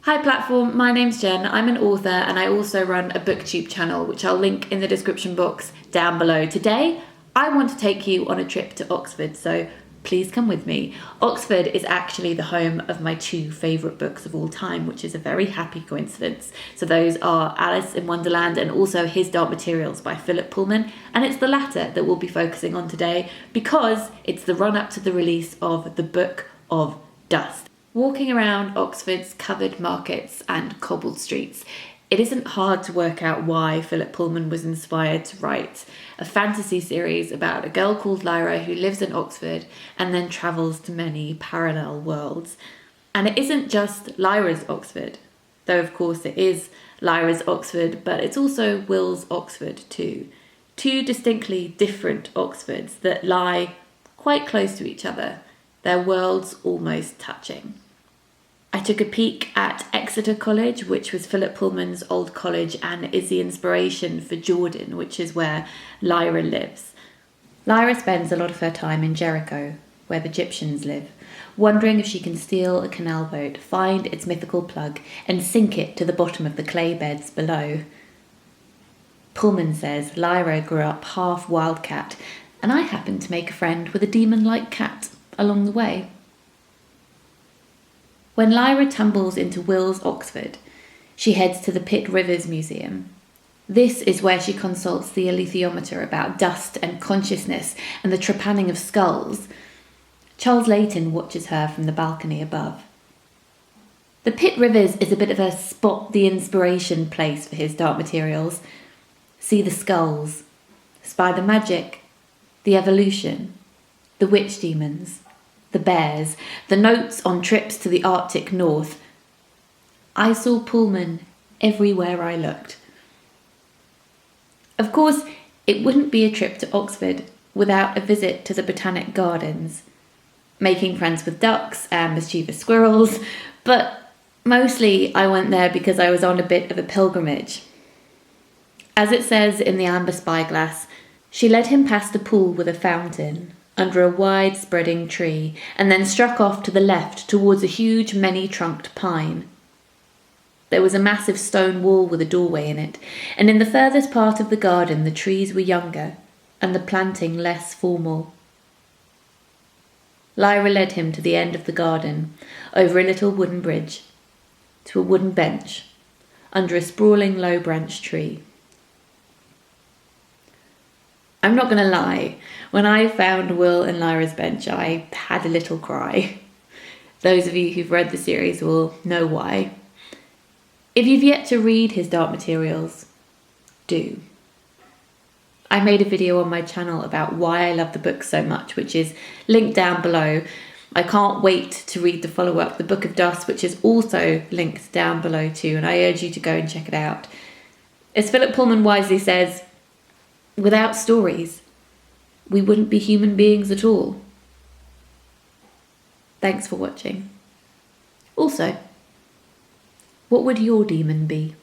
Hi platform, my name's Jen, I'm an author and I also run a booktube channel which I'll link in the description box down below. Today I want to take you on a trip to Oxford, so please come with me. Oxford is actually the home of my two favourite books of all time, which is a very happy coincidence. So those are Alice in Wonderland and also His Dark Materials by Philip Pullman, and it's the latter that we'll be focusing on today because it's the run-up to the release of the Book of Dust. Walking around Oxford's covered markets and cobbled streets, it isn't hard to work out why Philip Pullman was inspired to write a fantasy series about a girl called Lyra who lives in Oxford and then travels to many parallel worlds. And it isn't just Lyra's Oxford, though of course it is Lyra's Oxford, but it's also Will's Oxford too. Two distinctly different Oxfords that lie quite close to each other, their worlds almost touching. I took a peek at Exeter College, which was Philip Pullman's old college and is the inspiration for Jordan, which is where Lyra lives. Lyra spends a lot of her time in Jericho, where the Egyptians live, wondering if she can steal a canal boat, find its mythical plug, and sink it to the bottom of the clay beds below. Pullman says Lyra grew up half wildcat, and I happened to make a friend with a demon-like cat along the way. When Lyra tumbles into Will's Oxford, she heads to the Pitt Rivers Museum. This is where she consults the alethiometer about dust and consciousness and the trepanning of skulls. Charles Layton watches her from the balcony above. The Pitt Rivers is a bit of a spot the inspiration place for His Dark Materials. See the skulls, spy the magic, the evolution, the witch demons, the bears, the notes on trips to the Arctic North. I saw Pullman everywhere I looked. Of course, it wouldn't be a trip to Oxford without a visit to the Botanic Gardens, making friends with ducks and mischievous squirrels, but mostly I went there because I was on a bit of a pilgrimage. As it says in the amber spyglass, she led him past a pool with a fountain, under a wide-spreading tree, and then struck off to the left towards a huge many-trunked pine. There was a massive stone wall with a doorway in it, and in the furthest part of the garden the trees were younger and the planting less formal. Lyra led him to the end of the garden, over a little wooden bridge, to a wooden bench, under a sprawling low-branched tree. I'm not going to lie, when I found Will and Lyra's bench, I had a little cry. Those of you who've read the series will know why. If you've yet to read His Dark Materials, do. I made a video on my channel about why I love the book so much, which is linked down below. I can't wait to read the follow-up, The Book of Dust, which is also linked down below too, and I urge you to go and check it out. As Philip Pullman wisely says, without stories, we wouldn't be human beings at all. Thanks for watching. Also, what would your demon be?